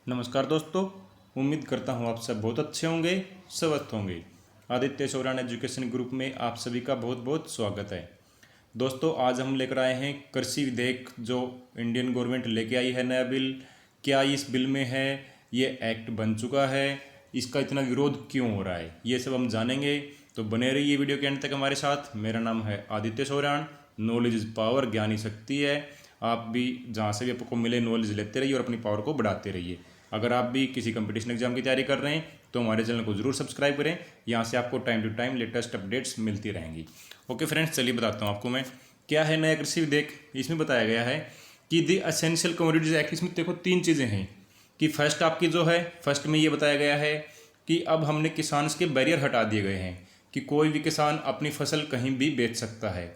नमस्कार दोस्तों। उम्मीद करता हूँ आप सब बहुत अच्छे होंगे, स्वस्थ होंगे। आदित्य सोरान एजुकेशन ग्रुप में आप सभी का बहुत बहुत स्वागत है। दोस्तों, आज हम लेकर आए हैं कृषि विधेयक जो इंडियन गवर्नमेंट लेके आई है, नया बिल। क्या इस बिल में है, ये एक्ट बन चुका है, इसका इतना विरोध क्यों हो रहा है, ये सब हम जानेंगे। तो बने रहिए वीडियो के अंत तक हमारे साथ। मेरा नाम है Aditya Soran. Knowledge is power, ज्ञानी शक्ति है। आप भी जहाँ से भी आपको मिले नॉलेज लेते रहिए और अपनी पावर को बढ़ाते रहिए। अगर आप भी किसी कंपटीशन एग्जाम की तैयारी कर रहे हैं तो हमारे चैनल को जरूर सब्सक्राइब करें। यहाँ से आपको time to time latest updates मिलती रहेंगी। ओके फ्रेंड्स, चलिए बताता हूँ आपको मैं क्या है नया कृषि विधेयक। इसमें बताया गया है कि द एसेंशियल कमोडिटीज एक्ट, इसमें देखो तीन चीज़ें हैं कि फर्स्ट आपकी जो है, फर्स्ट में ये बताया गया है कि अब हमने किसान के बैरियर हटा दिए गए हैं कि कोई भी किसान अपनी फसल कहीं भी बेच सकता है।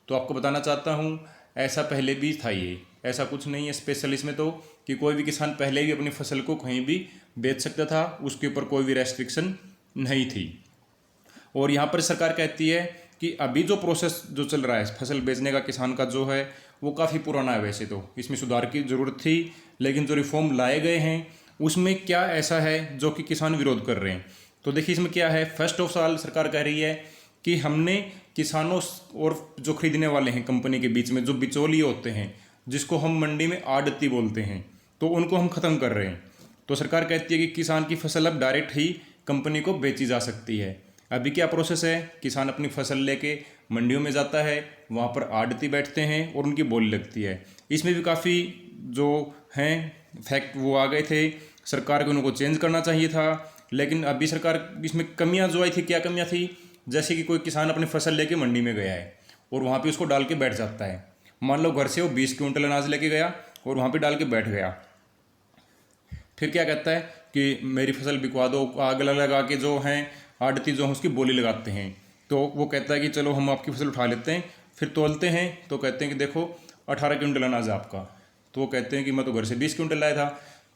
तो आपको बताना चाहता हूँ, ऐसा पहले भी था, ये ऐसा कुछ नहीं है स्पेशल इसमें तो, कि कोई भी किसान पहले भी अपनी फसल को कहीं भी बेच सकता था, उसके ऊपर कोई भी रेस्ट्रिक्शन नहीं थी। और यहाँ पर सरकार कहती है कि अभी जो प्रोसेस जो चल रहा है फसल बेचने का किसान का जो है, वो काफ़ी पुराना है। वैसे तो इसमें सुधार की ज़रूरत थी, लेकिन जो रिफॉर्म लाए गए हैं उसमें क्या ऐसा है जो कि किसान विरोध कर रहे हैं। तो देखिए इसमें क्या है। फर्स्ट ऑफ ऑल सरकार कह रही है कि हमने किसानों और जो खरीदने वाले हैं कंपनी के बीच में जो बिचौलिए होते हैं, जिसको हम मंडी में आड़ती बोलते हैं, तो उनको हम ख़त्म कर रहे हैं। तो सरकार कहती है कि किसान की फसल अब डायरेक्ट ही कंपनी को बेची जा सकती है। अभी क्या प्रोसेस है, किसान अपनी फसल लेके मंडियों में जाता है, वहाँ पर आड़ती बैठते हैं और उनकी बोली लगती है। इसमें भी काफ़ी जो हैं फैक्ट वो आ गए थे, सरकार को उनको चेंज करना चाहिए था। लेकिन अभी सरकार इसमें कमियां जो आई थी, क्या कमियां थी, जैसे कि कोई किसान अपनी फसल लेके मंडी में गया है और वहाँ पे उसको डाल के बैठ जाता है। मान लो घर से वो 20 क्विंटल अनाज लेके गया और वहाँ पे डाल के बैठ गया, फिर क्या कहता है कि मेरी फसल बिकवा दो, आग लगा के जो हैं आड़ती जो हैं उसकी बोली लगाते हैं। तो वो कहता है कि चलो हम आपकी फसल उठा लेते हैं, फिर तोलते हैं तो कहते हैं कि देखो 18 क्विंटल अनाज है आपका। तो वो कहते हैं कि मैं तो घर से 20 क्विंटल लाया था।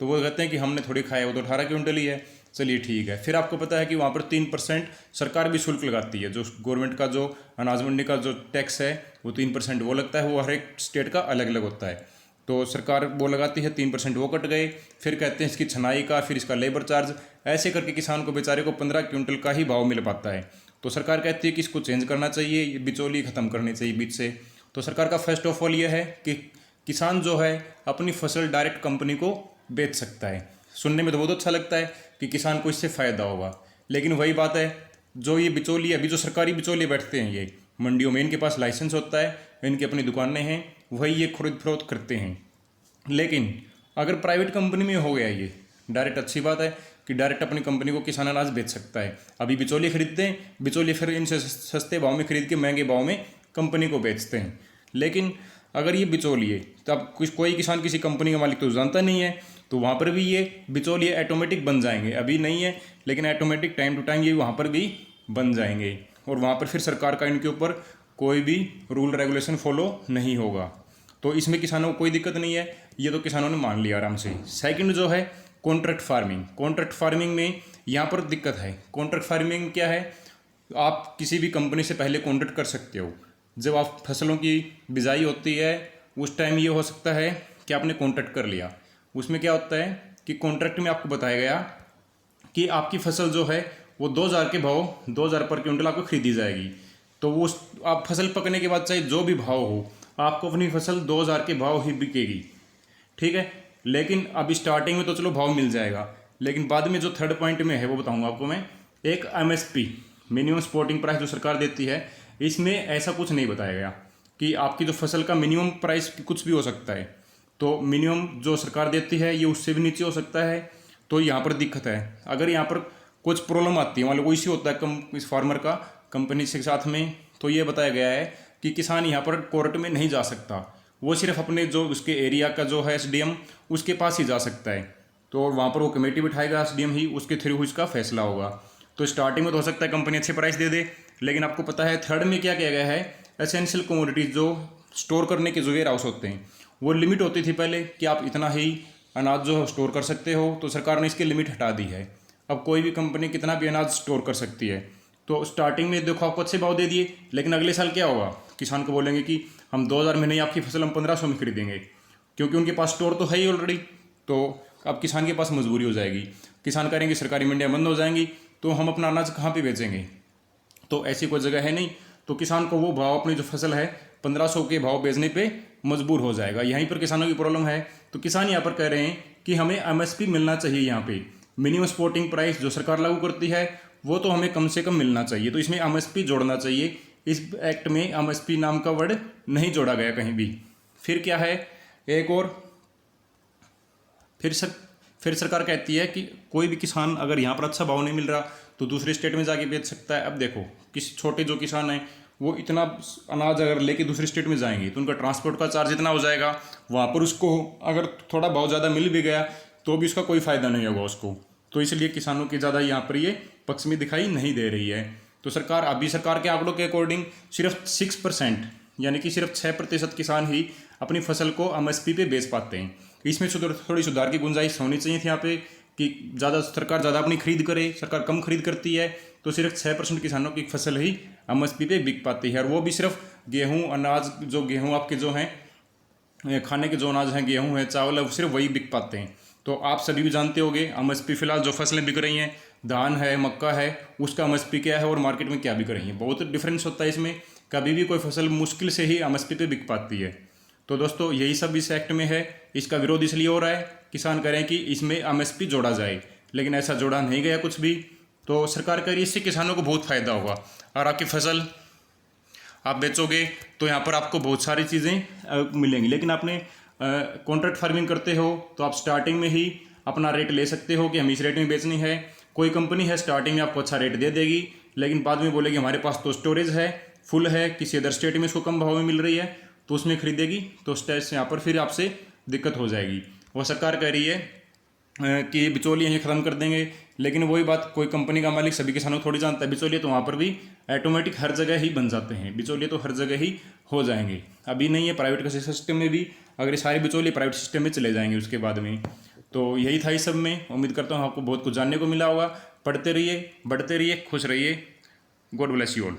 तो वो कहते हैं कि हमने थोड़ी खाया, वो तो 18 क्विंटल ही है। चलिए ठीक है। फिर आपको पता है कि वहाँ पर 3% सरकार भी शुल्क लगाती है। जो गवर्नमेंट का जो अनाज मंडी का जो टैक्स है वो 3% वो लगता है, वो हर एक स्टेट का अलग अलग होता है। तो सरकार वो लगाती है, 3% वो कट गए। फिर कहते हैं इसकी छनाई का, फिर इसका लेबर चार्ज, ऐसे करके किसान को बेचारे को 15 क्विंटल का ही भाव मिल पाता है। तो सरकार कहती है कि इसको चेंज करना चाहिए, ये बिचौली खत्म करनी चाहिए बीच से। तो सरकार का फर्स्ट ऑफ ऑल ये है कि किसान जो है अपनी फसल डायरेक्ट कंपनी को बेच सकता है। सुनने में तो बहुत अच्छा लगता है कि किसान को इससे फ़ायदा होगा, लेकिन वही बात है, जो ये बिचौलिए अभी जो सरकारी बिचौलिए बैठते हैं ये मंडियों में, इनके पास लाइसेंस होता है, इनकी अपनी दुकानें हैं, वही ये खरीद फरोख्त करते हैं। लेकिन अगर प्राइवेट कंपनी में हो गया ये डायरेक्ट, अच्छी बात है कि डायरेक्ट अपनी कंपनी को किसान अनाज बेच सकता है। अभी बिचौलिए खरीदते हैं, बिचौलिए फिर इनसे सस्ते भाव में खरीद के महंगे भाव में कंपनी को बेचते हैं। लेकिन अगर ये बिचौलिए, तब कुछ कोई किसान किसी कंपनी का मालिक तो जानता नहीं है, तो वहाँ पर भी ये बिचौलिए ऑटोमेटिक बन जाएंगे। अभी नहीं है लेकिन ऑटोमेटिक टाइम टू टाइम ये वहाँ पर भी बन जाएंगे, और वहाँ पर फिर सरकार का इनके ऊपर कोई भी रूल रेगुलेशन फॉलो नहीं होगा। तो इसमें किसानों को कोई दिक्कत नहीं है, ये तो किसानों ने मान लिया आराम से। सेकंड जो है कॉन्ट्रैक्ट फार्मिंग। कॉन्ट्रैक्ट फार्मिंग में यहाँ पर दिक्कत है। कॉन्ट्रैक्ट फार्मिंग क्या है, आप किसी भी कंपनी से पहले कॉन्ट्रैक्ट कर सकते हो। जब आप फसलों की बिजाई होती है उस टाइम ये हो सकता है कि आपने कॉन्ट्रैक्ट कर लिया। उसमें क्या होता है कि कॉन्ट्रैक्ट में आपको बताया गया कि आपकी फसल जो है वो 2000 के भाव, 2000 पर क्विंटल आपको खरीदी जाएगी। तो वो आप फसल पकने के बाद चाहे जो भी भाव हो, आपको अपनी फसल 2000 के भाव ही बिकेगी, ठीक है। लेकिन अभी स्टार्टिंग में तो चलो भाव मिल जाएगा, लेकिन बाद में जो थर्ड पॉइंट में है वो बताऊंगा आपको मैं। एक एमएसपी, मिनिमम सपोर्टिंग प्राइस, जो सरकार देती है, इसमें ऐसा कुछ नहीं बताया गया कि आपकी जो फसल का मिनिमम प्राइस कुछ भी हो सकता है। तो मिनिमम जो सरकार देती है ये उससे भी नीचे हो सकता है। तो यहाँ पर दिक्कत है। अगर यहाँ पर कुछ प्रॉब्लम आती है, मान लो कोई इश्यू होता है इस फार्मर का कंपनी के साथ में, तो ये बताया गया है कि किसान यहाँ पर कोर्ट में नहीं जा सकता, वो सिर्फ अपने जो उसके एरिया का जो है एसडीएम, उसके पास ही जा सकता है। तो वहाँ पर वो कमेटी बिठाएगा एसडीएम ही, उसके थ्रू इसका फैसला होगा। तो स्टार्टिंग में तो हो सकता है कंपनी अच्छे प्राइस दे दे, लेकिन आपको पता है थर्ड में क्या किया गया है, एसेंशियल कमोडिटीज जो स्टोर करने के जो वेयर हाउस होते हैं, वो लिमिट होती थी पहले कि आप इतना ही अनाज जो स्टोर कर सकते हो, तो सरकार ने इसकी लिमिट हटा दी है। अब कोई भी कंपनी कितना भी अनाज स्टोर कर सकती है। तो स्टार्टिंग में देखो आपको अच्छे भाव दे दिए, लेकिन अगले साल क्या होगा, किसान को बोलेंगे कि हम 2000 में नहीं, आपकी फसल हम 1500 में खरीदेंगे, क्योंकि उनके पास स्टोर तो है ही ऑलरेडी। तो अब किसान के पास मजबूरी हो जाएगी, किसान करेंगे सरकारी मंडियाँ बंद हो जाएंगी, तो हम अपना अनाज कहाँ पे बेचेंगे? तो ऐसी कोई जगह है नहीं, तो किसान को वो भाव अपनी जो फसल है 1500 के भाव बेचने पे मजबूर हो जाएगा। यहीं पर किसानों की प्रॉब्लम है। तो किसान यहाँ पर कह रहे हैं कि हमें एमएसपी मिलना चाहिए, यहाँ पे मिनिमम सपोर्टिंग प्राइस जो सरकार लागू करती है वो तो हमें कम से कम मिलना चाहिए। तो इसमें एमएसपी जोड़ना चाहिए। इस एक्ट में एमएसपी नाम का वर्ड नहीं जोड़ा गया कहीं भी। फिर क्या है, एक और फिर सरकार कहती है कि कोई भी किसान अगर यहाँ पर अच्छा भाव नहीं मिल रहा तो दूसरे स्टेट में जाके बेच सकता है। अब देखो, किस छोटे जो किसान हैं वो इतना अनाज अगर लेके दूसरे स्टेट में जाएंगे तो उनका ट्रांसपोर्ट का चार्ज इतना हो जाएगा, वहाँ पर उसको अगर थोड़ा भाव ज़्यादा मिल भी गया तो भी उसका कोई फ़ायदा नहीं होगा उसको। तो इसलिए किसानों की ज़्यादा यहाँ पर ये पक्ष में दिखाई नहीं दे रही है। तो सरकार के आंकड़ों के अकॉर्डिंग सिर्फ 6% यानी कि सिर्फ 6% किसान ही अपनी फसल को एमएसपी पे बेच पाते हैं। इसमें थोड़ी सुधार की गुंजाइश होनी चाहिए थी यहाँ पे कि सरकार ज़्यादा अपनी खरीद करे। सरकार कम खरीद करती है तो सिर्फ 6% किसानों की फसल ही एमएसपी पे बिक पाती है, और वो भी सिर्फ गेहूँ अनाज, जो गेहूँ आपके जो हैं खाने के जो अनाज हैं, गेहूँ है, चावल है, सिर्फ वही बिक पाते हैं। तो आप सभी भी जानते होंगे एमएसपी फिलहाल जो फसलें बिक रही हैं, धान है, मक्का है, उसका एमएसपी क्या है और मार्केट में क्या बिक रही है, बहुत डिफरेंस होता है इसमें। कभी भी कोई फसल मुश्किल से ही एमएसपी पे बिक पाती है। तो दोस्तों यही सब इस एक्ट में है। इसका विरोध इसलिए हो रहा है, किसान कह रहे हैं कि इसमें एमएसपी जोड़ा जाए, लेकिन ऐसा जोड़ा नहीं गया कुछ भी। तो सरकार कह रही है इससे किसानों को बहुत फ़ायदा होगा, और आपकी फसल आप बेचोगे तो यहाँ पर आपको बहुत सारी चीज़ें मिलेंगी। लेकिन आपने कॉन्ट्रैक्ट फार्मिंग करते हो तो आप स्टार्टिंग में ही अपना रेट ले सकते हो कि हम इस रेट में बेचनी है। कोई कंपनी है स्टार्टिंग में आपको अच्छा रेट दे देगी, लेकिन बाद में बोलेगी हमारे पास तो स्टोरेज है, फुल है, किसी अदर स्टेट में इसको कम भाव में मिल रही है, तो उसमें खरीदेगी, तो स्टेट से यहाँ पर फिर आपसे दिक्कत हो जाएगी। वो सरकार कह रही है कि बिचौलिए ही ख़त्म कर देंगे, लेकिन वही बात, कोई कंपनी का मालिक सभी किसानों को थोड़ी जानता है। बिचौलिए तो वहाँ पर भी ऑटोमेटिक हर जगह ही बन जाते हैं, बिचौलिए तो हर जगह ही हो जाएंगे। अभी नहीं है, प्राइवेट का सिस्टम में भी अगर ये सारे बिचौलिए प्राइवेट सिस्टम में चले जाएंगे उसके बाद में। तो यही था इस सब में। उम्मीद करता हूँ आपको बहुत कुछ जानने को मिला होगा। पढ़ते रहिए, बढ़ते रहिए, खुश रहिए। God bless you all.